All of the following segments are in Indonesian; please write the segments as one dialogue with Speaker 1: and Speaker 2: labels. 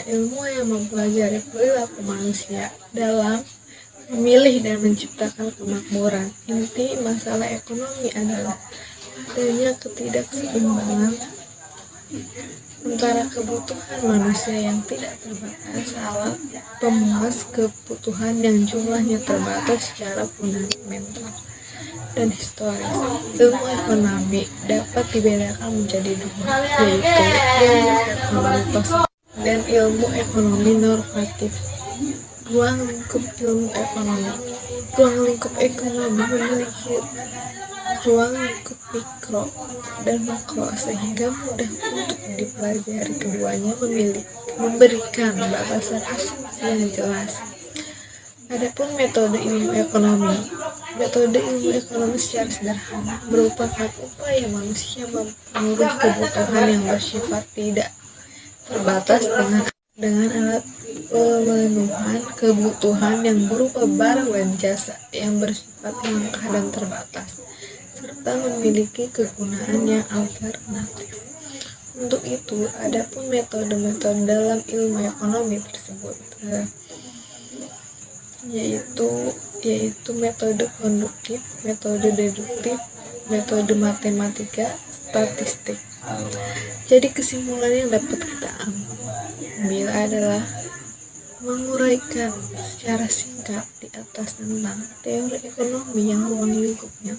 Speaker 1: ilmu yang mempelajari perilaku manusia dalam memilih dan menciptakan kemakmuran. Inti masalah ekonomi adalah adanya ketidakseimbangan antara kebutuhan manusia yang tidak terbatas alat pemuas kebutuhan yang jumlahnya terbatas secara fundamental dan historis. Ilmu ekonomi dapat dibedakan menjadi dua, yaitu ilmu ekonomi positif dan ilmu ekonomi normatif. Ruang lingkup ilmu ekonomi. Ruang lingkup ekonomi memiliki ruang lingkup mikro dan makro sehingga mudah untuk dipelajari. Keduanya memberikan batasan asumsi yang jelas. Adapun metode ilmu ekonomi. Metode ilmu ekonomi secara sederhana merupakan upaya manusia memenuhi kebutuhan yang bersifat tidak terbatas dengan alat pemenuhan kebutuhan yang berupa barang dan jasa yang bersifat langka dan terbatas, serta memiliki kegunaan yang alternatif. Untuk itu, adapun metode-metode dalam ilmu ekonomi tersebut yaitu metode konduktif, metode deduktif, metode matematika, statistik. Jadi kesimpulan yang dapat kita ambil adalah menguraikan secara singkat di atas tentang teori ekonomi yang ruang lingkupnya.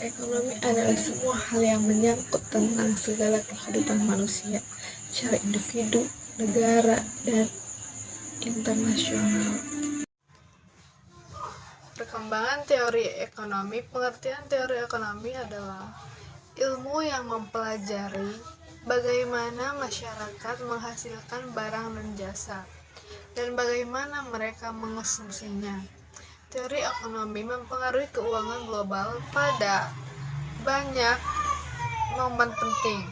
Speaker 1: Ekonomi adalah semua hal yang menyangkut tentang segala kehidupan manusia secara individu, negara, dan internasional. Perkembangan teori ekonomi. Pengertian teori ekonomi adalah ilmu yang mempelajari bagaimana masyarakat menghasilkan barang dan jasa dan bagaimana mereka mengonsumsinya. Teori ekonomi mempengaruhi keuangan global pada banyak momen penting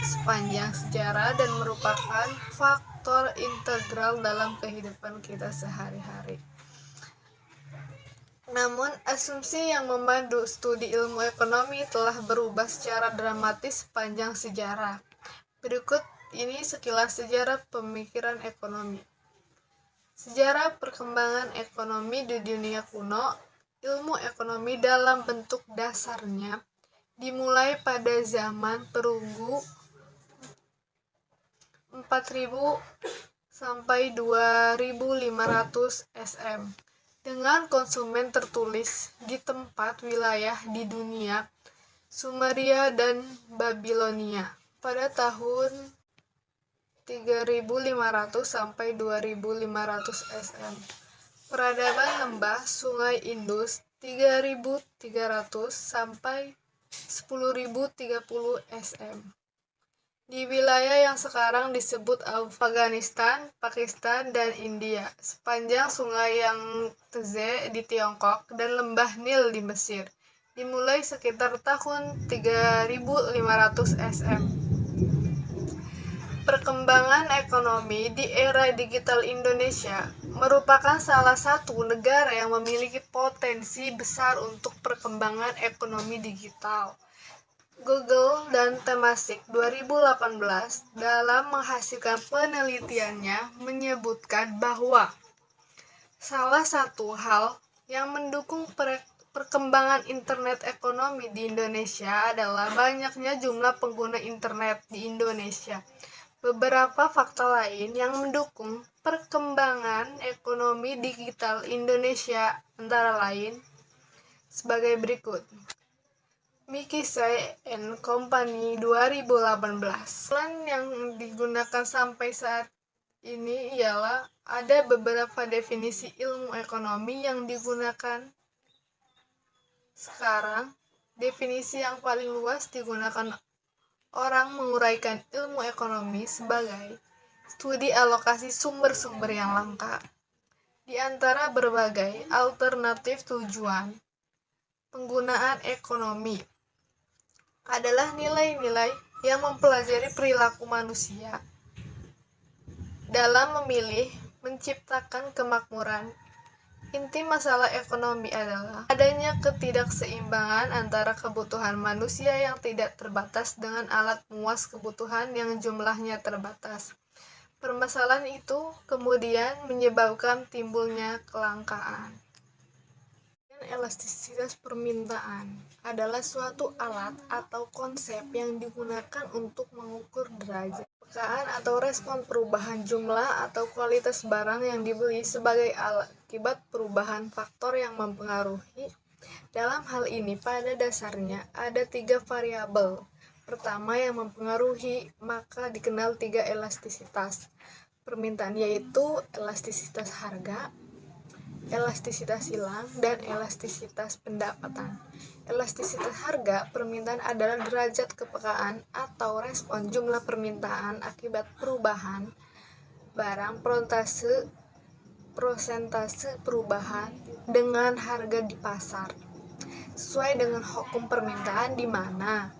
Speaker 1: sepanjang sejarah dan merupakan faktor integral dalam kehidupan kita sehari-hari. Namun, asumsi yang memandu studi ilmu ekonomi telah berubah secara dramatis sepanjang sejarah. Berikut ini sekilas sejarah pemikiran ekonomi. Sejarah perkembangan ekonomi di dunia kuno. Ilmu ekonomi dalam bentuk dasarnya dimulai pada zaman perunggu 4000 sampai 2500 SM dengan konsumen tertulis di tempat wilayah di dunia Sumeria dan Babilonia pada tahun 3500 sampai 2500 SM. Peradaban lembah Sungai Indus 3300 sampai 10.030 SM. Di wilayah yang sekarang disebut Afghanistan, Pakistan, dan India, sepanjang sungai Yangtze di Tiongkok dan lembah Nil di Mesir, dimulai sekitar tahun 3500 SM. Perkembangan ekonomi di era digital Indonesia merupakan salah satu negara yang memiliki potensi besar untuk perkembangan ekonomi digital. Google dan Temasek 2018 dalam menghasilkan penelitiannya menyebutkan bahwa salah satu hal yang mendukung perkembangan internet ekonomi di Indonesia adalah banyaknya jumlah pengguna internet di Indonesia. Beberapa faktor lain yang mendukung perkembangan ekonomi digital Indonesia antara lain sebagai berikut. McKinsey & Company 2018. Plan yang digunakan sampai saat ini ialah ada beberapa definisi ilmu ekonomi yang digunakan sekarang. Definisi yang paling luas digunakan orang menguraikan ilmu ekonomi sebagai studi alokasi sumber-sumber yang langka di antara berbagai alternatif tujuan penggunaan ekonomi adalah nilai-nilai yang mempelajari perilaku manusia dalam memilih, menciptakan kemakmuran, Inti masalah ekonomi adalah adanya ketidakseimbangan antara kebutuhan manusia yang tidak terbatas dengan alat muas kebutuhan yang jumlahnya terbatas. Permasalahan itu kemudian menyebabkan timbulnya kelangkaan. Elastisitas permintaan adalah suatu alat atau konsep yang digunakan untuk mengukur derajat kepekaan atau respon perubahan jumlah atau kualitas barang yang dibeli sebagai akibat perubahan faktor yang mempengaruhi. Dalam hal ini, pada dasarnya ada 3 variabel. Pertama yang mempengaruhi, maka dikenal 3 elastisitas permintaan, yaitu elastisitas harga, elastisitas silang, dan elastisitas pendapatan. Elastisitas harga permintaan adalah derajat kepekaan atau respon jumlah permintaan akibat perubahan barang prosentase perubahan dengan harga di pasar, sesuai dengan hukum permintaan di mana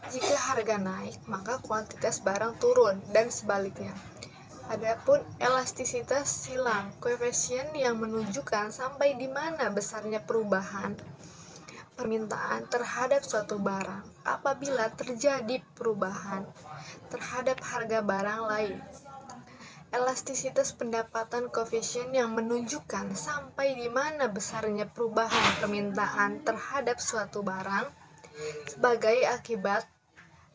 Speaker 1: jika harga naik maka kuantitas barang turun dan sebaliknya. Adapun elastisitas silang, koefisien yang menunjukkan sampai di mana besarnya perubahan permintaan terhadap suatu barang apabila terjadi perubahan terhadap harga barang lain. Elastisitas pendapatan, koefisien yang menunjukkan sampai di mana besarnya perubahan permintaan terhadap suatu barang sebagai akibat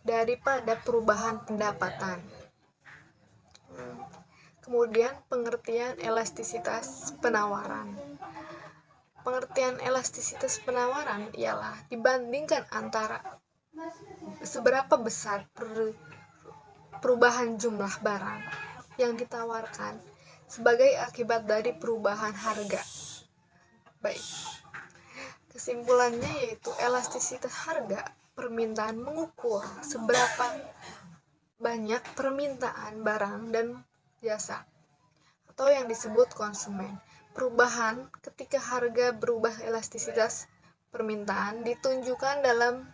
Speaker 1: daripada perubahan pendapatan. Kemudian pengertian elastisitas penawaran. Pengertian elastisitas penawaran ialah dibandingkan antara seberapa besar perubahan jumlah barang yang ditawarkan sebagai akibat dari perubahan harga. Baik. Kesimpulannya yaitu elastisitas harga permintaan mengukur seberapa banyak permintaan barang dan jasa atau yang disebut konsumen. Perubahan ketika harga berubah, elastisitas permintaan ditunjukkan dalam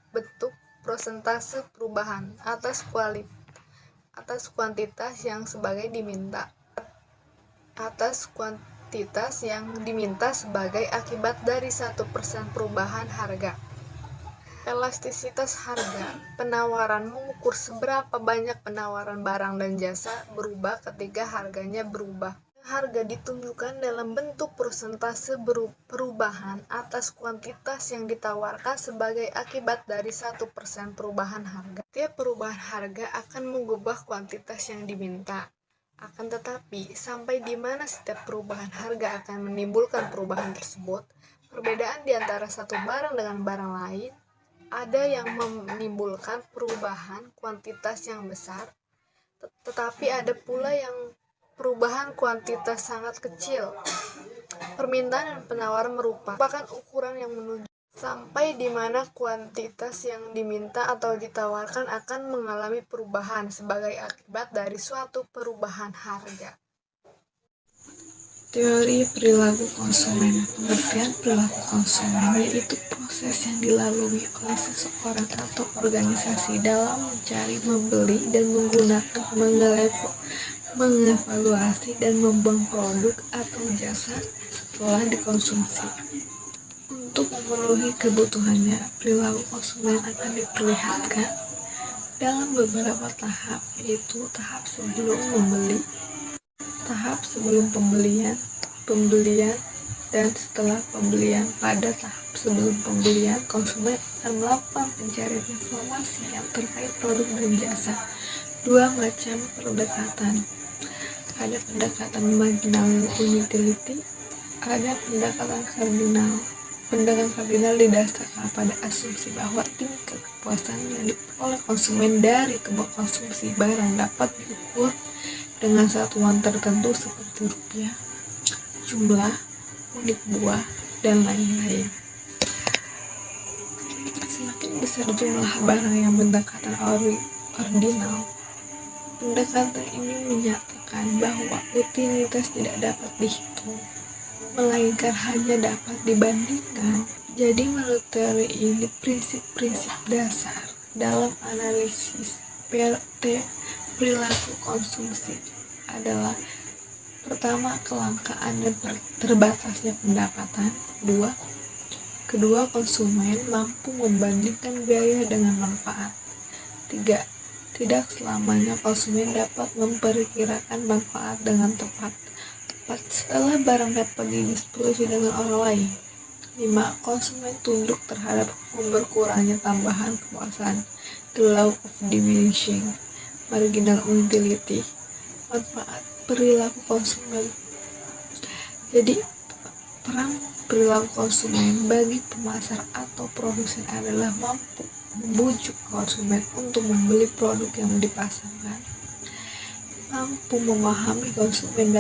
Speaker 1: bentuk persentase perubahan atas kuantitas yang diminta sebagai akibat dari 1% perubahan harga. Elastisitas harga penawaran mengukur seberapa banyak penawaran barang dan jasa berubah ketika harganya berubah. Harga ditunjukkan dalam bentuk persentase perubahan atas kuantitas yang ditawarkan sebagai akibat dari 1% perubahan harga. Setiap perubahan harga akan mengubah kuantitas yang diminta. Akan tetapi, sampai di mana setiap perubahan harga akan menimbulkan perubahan tersebut, perbedaan di antara satu barang dengan barang lain, ada yang menimbulkan perubahan kuantitas yang besar, tetapi ada pula yang perubahan kuantitas sangat kecil. Permintaan dan penawaran merupakan ukuran yang menunjukkan sampai di mana kuantitas yang diminta atau ditawarkan akan mengalami perubahan sebagai akibat dari suatu perubahan harga. Teori perilaku konsumen. Pengertian perilaku konsumen yaitu proses yang dilalui oleh seseorang atau organisasi dalam mencari, membeli, dan menggunakan, mengevaluasi, dan membuang produk atau jasa setelah dikonsumsi. Untuk memenuhi kebutuhannya, perilaku konsumen akan diperlihatkan dalam beberapa tahap, yaitu tahap sebelum membeli, tahap sebelum pembelian, dan setelah pembelian. Pada tahap sebelum pembelian, konsumen akan melakukan pencarian informasi yang terkait produk dan jasa. 2 macam pendekatan. Ada pendekatan marginal utility, ada pendekatan kardinal. Pendekatan kardinal didasarkan pada asumsi bahwa tingkat kepuasan yang diperoleh konsumen dari konsumsi barang dapat diukur dengan satuan tertentu seperti rupiah, jumlah, unit buah, dan lain-lain. Semakin besar jumlah barang yang pendekatan ordinal, pendekatan ini menyatakan bahwa utilitas tidak dapat dihitung, melainkan hanya dapat dibandingkan. Jadi menurut teori ini, prinsip-prinsip dasar dalam analisis perilaku konsumsi adalah Pertama, kelangkaan dan terbatasnya pendapatan. Kedua, konsumen mampu membandingkan biaya dengan manfaat. 3. Tidak selamanya konsumen dapat memperkirakan manfaat dengan tepat. 4. Setelah barang dapat didistribusi dengan orang lain. 5. Konsumen tunduk terhadap hukum berkurangnya tambahan kepuasan, the law of diminishing marginal utility. Manfaat perilaku konsumen. Jadi, peran perilaku konsumen bagi pemasar atau produsen adalah mampu membujuk konsumen untuk membeli produk yang dipasarkan. Mampu memahami konsumen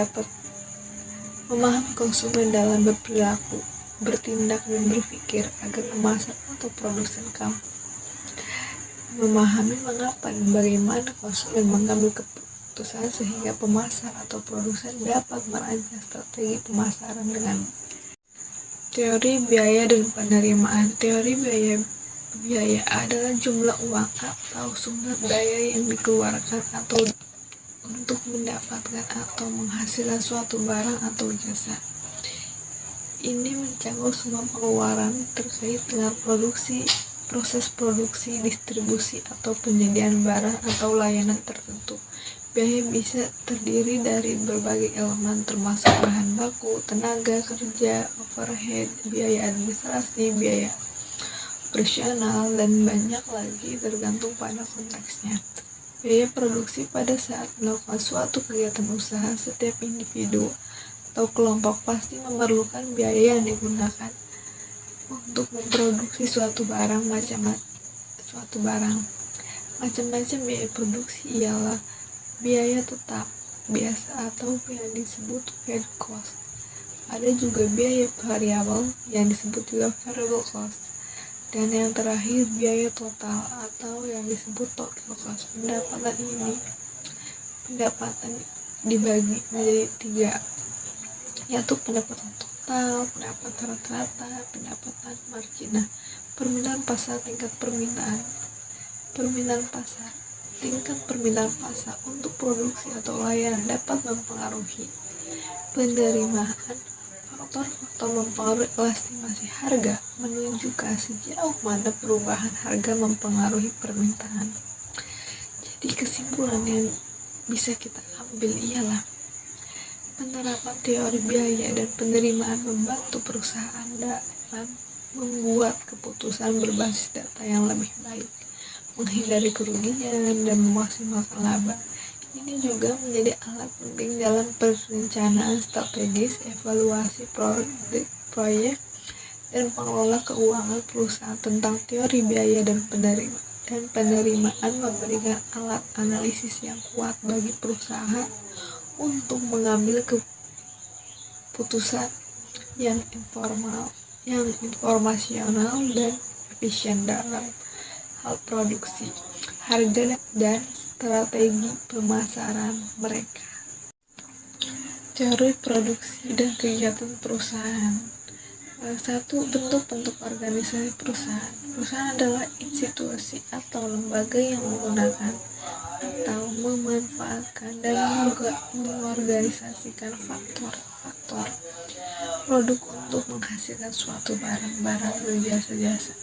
Speaker 1: dalam berperilaku, bertindak dan berpikir agar pemasar atau produsen memahami mengapa dan bagaimana konsumen mengambil keputusan sehingga pemasar atau produsen dapat merancang strategi pemasaran dengan teori biaya dan penerimaan. Teori biaya adalah jumlah uang atau sumber daya yang dikeluarkan atau untuk mendapatkan atau menghasilkan suatu barang atau jasa. Ini mencakup semua pengeluaran terkait dengan produksi, proses produksi, distribusi, atau penyediaan barang atau layanan tertentu. Biaya bisa terdiri dari berbagai elemen termasuk bahan baku, tenaga kerja, overhead, biaya administrasi, biaya operasional, dan banyak lagi tergantung pada konteksnya. Biaya produksi pada saat melakukan suatu kegiatan usaha, setiap individu atau kelompok pasti memerlukan biaya yang digunakan untuk memproduksi suatu barang. Macam-macam biaya produksi ialah biaya tetap, biasa atau yang disebut fixed cost. Ada juga biaya variabel yang disebut juga variable cost. Dan yang terakhir, biaya total atau yang disebut total cost. Pendapatan dibagi menjadi 3, yaitu pendapatan total, pendapatan rata-rata, pendapatan marginal. Permintaan pasar, tingkat permintaan pasar. Tingkat permintaan pasar untuk produksi atau layanan dapat mempengaruhi penerimaan. Faktor-faktor mempengaruhi estimasi harga menunjukkan sejauh mana perubahan harga mempengaruhi permintaan. Jadi kesimpulan yang bisa kita ambil ialah penerapan teori biaya dan penerimaan membantu perusahaan dalam membuat keputusan berbasis data yang lebih baik, menghindari kerugian, dan memaksimalkan laba. Ini juga menjadi alat penting dalam perencanaan strategis, evaluasi proyek, dan pengelola keuangan perusahaan. Tentang teori biaya dan penerimaan memberikan alat analisis yang kuat bagi perusahaan untuk mengambil keputusan yang informasional dan efisien dalam hal produksi, harga, dan strategi pemasaran mereka. Teori produksi dan kegiatan perusahaan. Satu, bentuk-bentuk organisasi perusahaan. Perusahaan adalah institusi atau lembaga yang menggunakan atau memanfaatkan dan mengorganisasikan faktor-faktor produk untuk menghasilkan suatu barang atau jasa-jasa.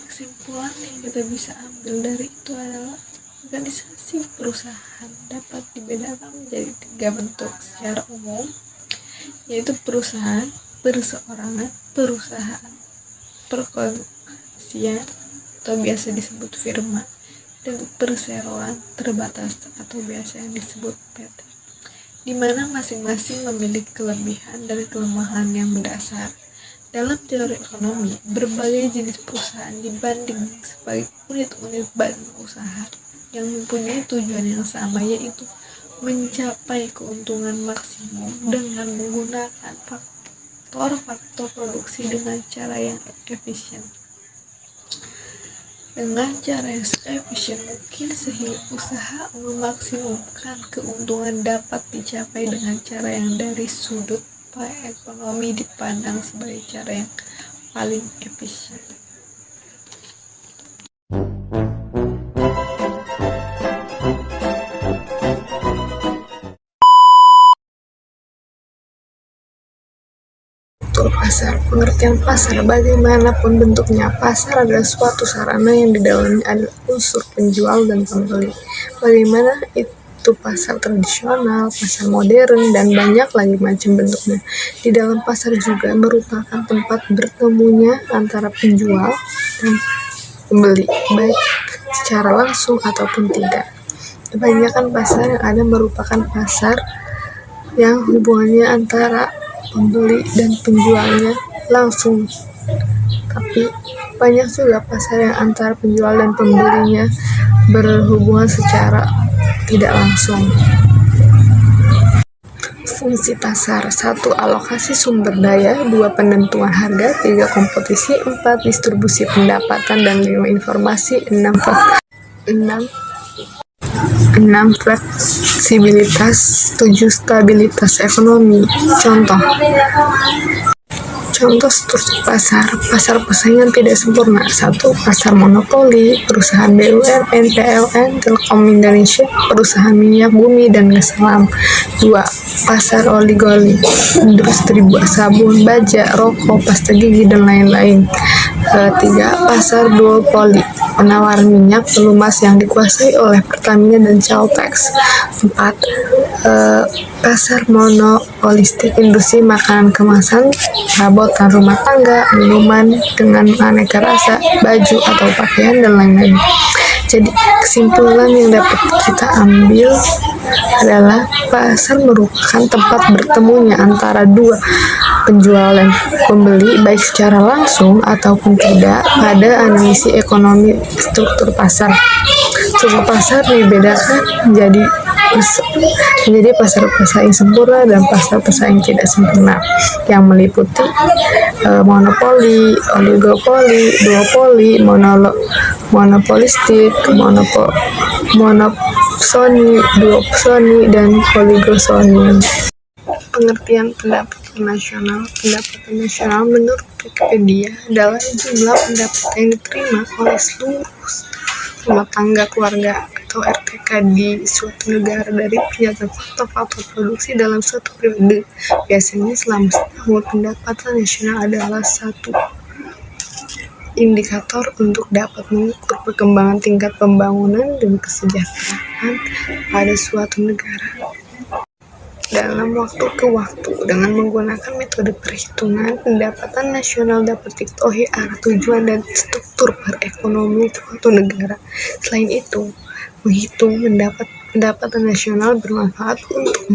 Speaker 1: Kesimpulan yang kita bisa ambil dari itu adalah organisasi perusahaan dapat dibedakan menjadi 3 bentuk secara umum, yaitu perusahaan, perseorangan, perusahaan perkongsian atau biasa disebut firma, dan perseroan terbatas atau biasa yang disebut PT, di mana masing-masing memiliki kelebihan dan kelemahan yang mendasar. Dalam teori ekonomi, berbagai jenis perusahaan dibanding sebagai unit-unit badan usaha yang mempunyai tujuan yang sama, yaitu mencapai keuntungan maksimum dengan menggunakan faktor-faktor produksi dengan cara yang efisien. Dengan cara yang efisien mungkin sehingga usaha memaksimumkan keuntungan dapat dicapai dengan cara yang dari sudut ekonomi dipandang sebagai cara yang paling efisien. struktur pasar. Pengertian pasar, bagaimanapun bentuknya, pasar adalah suatu sarana yang di dalamnya ada unsur penjual dan pembeli. Bagaimana itu pasar tradisional, pasar modern, dan banyak lagi macam bentuknya. Di dalam pasar juga merupakan tempat bertemunya antara penjual dan pembeli, baik secara langsung ataupun tidak. Kebanyakan pasar yang ada merupakan pasar yang hubungannya antara pembeli dan penjualnya langsung, tapi banyak juga pasar yang antara penjual dan pembelinya berhubungan secara tidak langsung. Fungsi pasar: 1. Alokasi sumber daya, 2. Penentuan harga, 3. Kompetisi, 4. Distribusi pendapatan, dan 5. Informasi, 6. Fleksibilitas, 7. Stabilitas ekonomi. Contoh struktur pasar. Pasar persaingan tidak sempurna. 1. Pasar monopoli, perusahaan BUMN, PLN, Telkom Indonesia, perusahaan minyak bumi dan gas alam. 2. Pasar oligoli, industri sabun, baja, rokok, pasta gigi, dan lain-lain. 3. Pasar duopoli, penawaran minyak pelumas yang dikuasai oleh Pertamina dan Caltex. 4. Pasar monopolistik, industri makanan kemasan, perabotan rumah tangga, minuman dengan aneka rasa, baju atau pakaian, dan lain-lain. Jadi kesimpulan yang dapat kita ambil adalah pasar merupakan tempat bertemunya antara dua penjual dan pembeli, baik secara langsung ataupun tidak. Pada analisis ekonomi struktur pasar, struktur pasar dibedakan menjadi pasar pesaing sempurna dan pasar pesaing tidak sempurna, yang meliputi monopoli, oligopoli, duopoli, monopolistik, monopsoni, duopsoni, dan oligosoni. Pengertian pendapatan nasional. Pendapatan nasional menurut Wikipedia adalah jumlah pendapatan yang diterima oleh seluruh rumah tangga keluarga atau RTK di suatu negara dari penyataan faktor-faktor produksi dalam suatu periode. Biasanya selama setahun. Pendapatan nasional adalah satu indikator untuk dapat mengukur perkembangan tingkat pembangunan dan kesejahteraan pada suatu negara dalam waktu ke waktu. Dengan menggunakan metode perhitungan, pendapatan nasional dapat diketahui arah tujuan dan struktur perekonomian suatu negara. Selain itu, menghitung pendapatan nasional bermanfaat untuk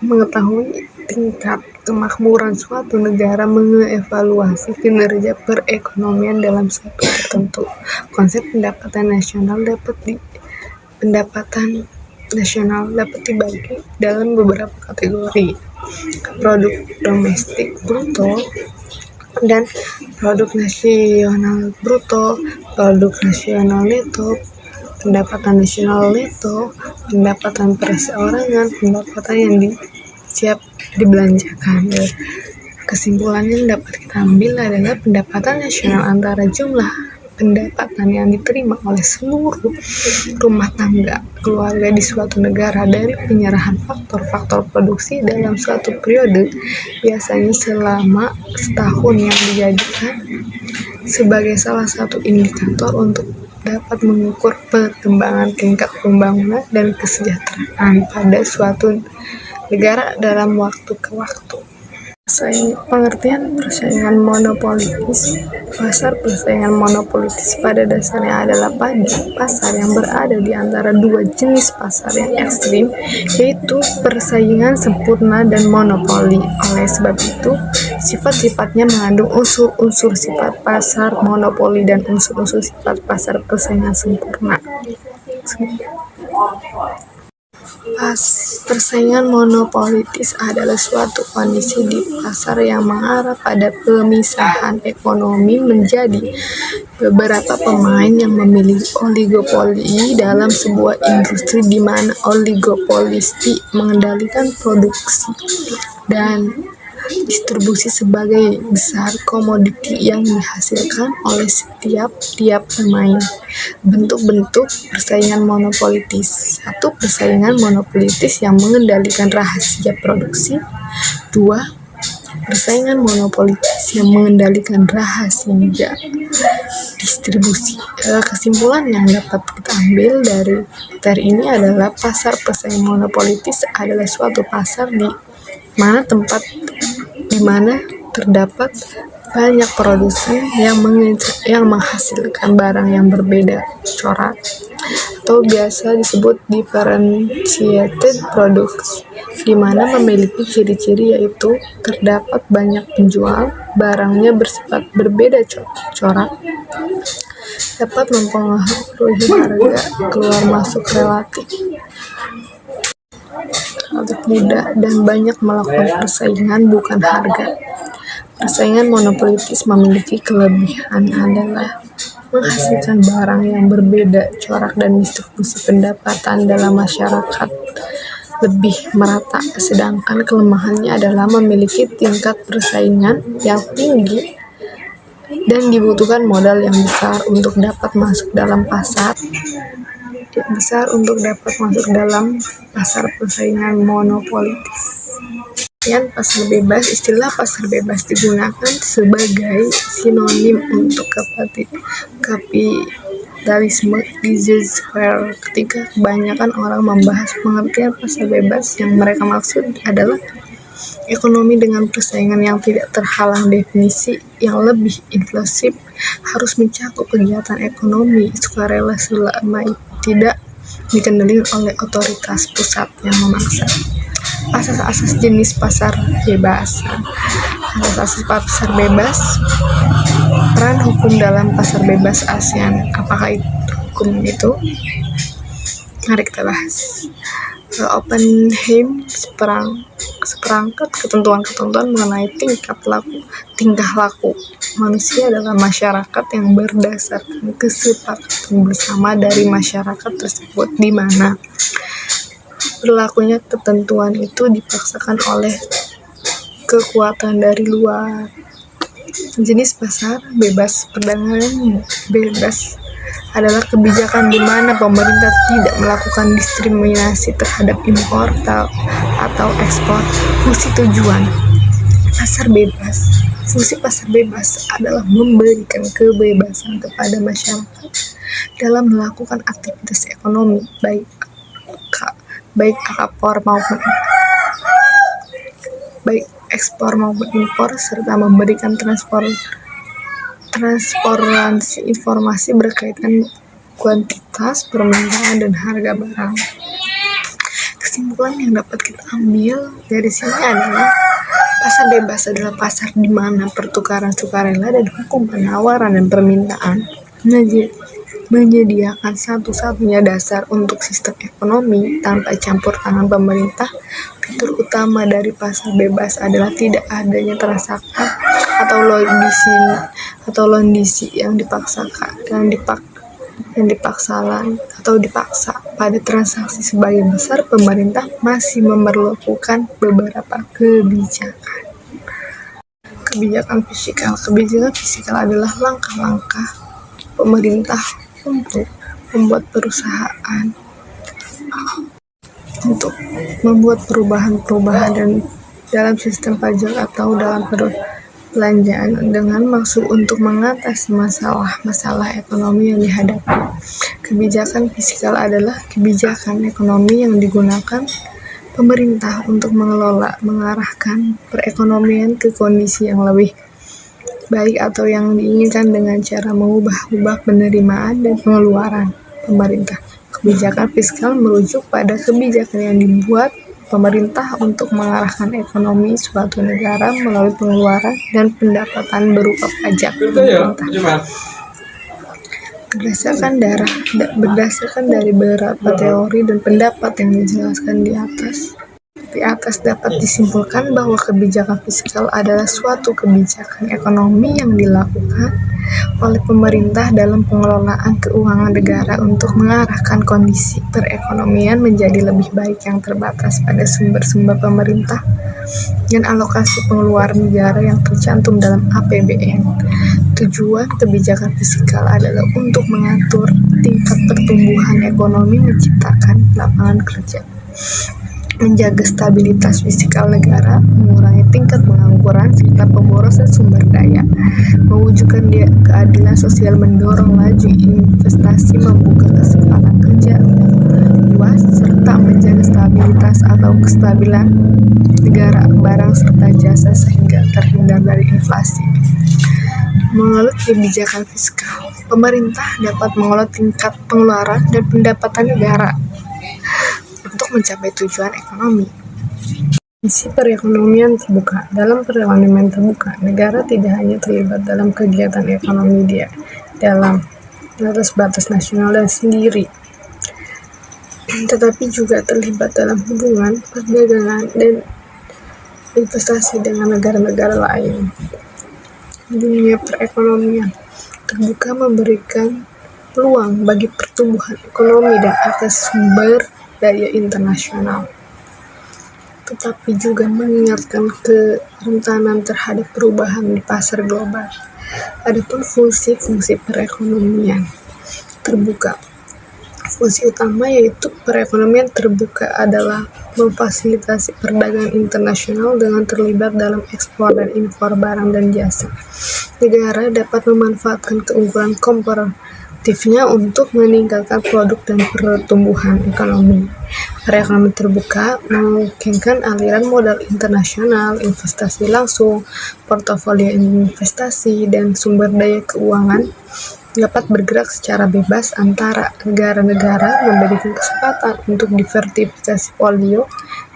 Speaker 1: mengetahui tingkat kemakmuran suatu negara, mengevaluasi kinerja perekonomian dalam suatu tertentu. Konsep pendapatan nasional dapat dibagi dalam beberapa kategori: produk domestik bruto dan produk nasional bruto, produk nasional neto, pendapatan nasional neto, pendapatan perorangan, pendapatan yang siap dibelanjakan. Kesimpulan yang dapat kita ambil adalah pendapatan nasional antara jumlah pendapatan yang diterima oleh seluruh rumah tangga keluarga di suatu negara dari penyerahan faktor-faktor produksi dalam suatu periode, biasanya selama setahun, yang dijadikan sebagai salah satu indikator untuk dapat mengukur perkembangan tingkat pembangunan dan kesejahteraan pada suatu negara dalam waktu ke waktu. Pengertian persaingan monopolitis. Pasar persaingan monopolitis pada dasarnya adalah pasar yang berada di antara dua jenis pasar yang ekstrim, yaitu persaingan sempurna dan monopoli. Oleh sebab itu, sifat-sifatnya mengandung unsur-unsur sifat pasar monopoli dan unsur-unsur sifat pasar persaingan sempurna. Persaingan monopolitis adalah suatu kondisi di pasar yang mengarah pada pemisahan ekonomi menjadi beberapa pemain yang memiliki oligopoli dalam sebuah industri, di mana oligopolisti mengendalikan produksi dan distribusi sebagai besar komoditi yang dihasilkan oleh tiap pemain. Bentuk-bentuk persaingan monopolitis. 1. Persaingan monopolitis yang mengendalikan rahasia produksi. 2. Persaingan monopolitis yang mengendalikan rahasia distribusi. Kesimpulan yang dapat kita ambil dari materi ini adalah pasar persaingan monopolitis adalah suatu pasar di mana terdapat banyak produsen yang menghasilkan barang yang berbeda corak atau biasa disebut differentiated products, di mana memiliki ciri-ciri yaitu terdapat banyak penjual, barangnya bersifat berbeda corak, dapat mempengaruhi harga keluar masuk relatif mudah, dan banyak melakukan persaingan bukan harga. Persaingan monopolitis memiliki kelebihan adalah menghasilkan barang yang berbeda corak dan distribusi pendapatan dalam masyarakat lebih merata, sedangkan kelemahannya adalah memiliki tingkat persaingan yang tinggi dan dibutuhkan modal yang besar untuk dapat masuk dalam pasar persaingan monopolitis. Pasar bebas. Istilah pasar bebas digunakan sebagai sinonim untuk kapitalisme laissez-faire. Ketika kebanyakan orang membahas pengertian pasar bebas, yang mereka maksud adalah ekonomi dengan persaingan yang tidak terhalang. Definisi yang lebih inklusif harus mencakup kegiatan ekonomi sukarela selama tidak dikendalikan oleh otoritas pusat yang memaksa. Asas-asas jenis pasar bebas. Asas-asas pasar bebas. Peran hukum dalam pasar bebas ASEAN. Apakah hukum itu? Mari kita bahas. Oppenheim seperangkat ketentuan-ketentuan mengenai tingkah laku manusia dalam masyarakat yang berdasarkan kesepakatan bersama dari masyarakat tersebut, di mana berlakunya ketentuan itu dipaksakan oleh kekuatan dari luar. Jenis pasar bebas. Perdagangan bebas adalah kebijakan di mana pemerintah tidak melakukan diskriminasi terhadap impor atau ekspor. Fungsi tujuan pasar bebas. Fungsi pasar bebas adalah memberikan kebebasan kepada masyarakat dalam melakukan aktivitas ekonomi, baik ekspor maupun impor, serta memberikan transparansi informasi berkaitan kuantitas, permintaan, dan harga barang. Kesimpulan yang dapat kita ambil dari sini adalah pasar bebas adalah pasar di mana pertukaran sukarela dan hukum penawaran dan permintaan menyediakan satu-satunya dasar untuk sistem ekonomi tanpa campur tangan pemerintah. Fitur utama dari pasar bebas adalah tidak adanya transaksi atau londisi yang dipaksa. Pada transaksi sebagian besar, pemerintah masih memerlukan beberapa kebijakan. Kebijakan fiskal. Kebijakan fiskal adalah langkah-langkah pemerintah untuk membuat perubahan dan dalam sistem pajak atau dalam perbelanjaan dengan maksud untuk mengatasi masalah ekonomi yang dihadapi. Kebijakan fiskal adalah kebijakan ekonomi yang digunakan pemerintah untuk mengarahkan perekonomian ke kondisi yang lebih baik atau yang diinginkan dengan cara mengubah penerimaan dan pengeluaran pemerintah. Kebijakan fiskal merujuk pada kebijakan yang dibuat pemerintah untuk mengarahkan ekonomi suatu negara melalui pengeluaran dan pendapatan berupa pajak pemerintah. Berdasarkan dari beberapa teori dan pendapat yang dijelaskan di atas, Di atas dapat disimpulkan bahwa kebijakan fiskal adalah suatu kebijakan ekonomi yang dilakukan oleh pemerintah dalam pengelolaan keuangan negara untuk mengarahkan kondisi perekonomian menjadi lebih baik yang terbatas pada sumber-sumber pemerintah dan alokasi pengeluaran negara yang tercantum dalam APBN. Tujuan kebijakan fiskal adalah untuk mengatur tingkat pertumbuhan ekonomi, menciptakan lapangan kerja, menjaga stabilitas fiskal negara, mengurangi tingkat pengangguran serta pemborosan sumber daya, mewujudkan keadilan sosial, mendorong laju investasi, membuka kesempatan kerja luas, serta menjaga stabilitas atau kestabilan negara barang serta jasa sehingga terhindar dari inflasi. Mengelola kebijakan fiskal, pemerintah dapat mengelola tingkat pengeluaran dan pendapatan negara untuk mencapai tujuan ekonomi. Misi perekonomian terbuka. Dalam perekonomian terbuka, negara tidak hanya terlibat dalam kegiatan ekonomi dia dalam batas nasional dan sendiri, tetapi juga terlibat dalam hubungan perdagangan dan investasi dengan negara-negara lain. Dunia perekonomian terbuka memberikan peluang bagi pertumbuhan ekonomi dan akses sumber daya internasional, tetapi juga mengingatkan kerentanan terhadap perubahan di pasar global. Adapun fungsi-fungsi perekonomian terbuka, fungsi utama yaitu perekonomian terbuka adalah memfasilitasi perdagangan internasional dengan terlibat dalam ekspor dan impor barang dan jasa. Negara dapat memanfaatkan keunggulan komparatifnya untuk meningkatkan produk dan pertumbuhan ekonomi. Perekonomian terbuka memungkinkan aliran modal internasional, investasi langsung, portofolio investasi, dan sumber daya keuangan dapat bergerak secara bebas antara negara-negara, memberikan kesempatan untuk diversifikasi portfolio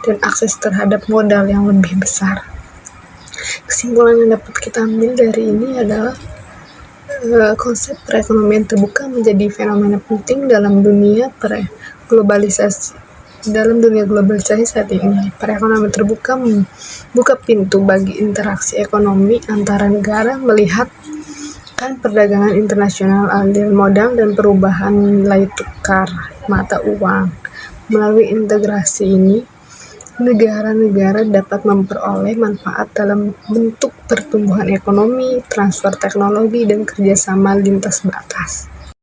Speaker 1: dan akses terhadap modal yang lebih besar. Kesimpulan yang dapat kita ambil dari ini adalah konsep perekonomian terbuka menjadi fenomena penting dalam dunia globalisasi. Dalam dunia globalisasi saat ini, perekonomian terbuka membuka pintu bagi interaksi ekonomi antara negara, melihat perdagangan internasional, aliran modal, dan perubahan nilai tukar mata uang. Melalui integrasi ini, negara-negara dapat memperoleh manfaat dalam bentuk pertumbuhan ekonomi, transfer teknologi, dan kerjasama lintas batas.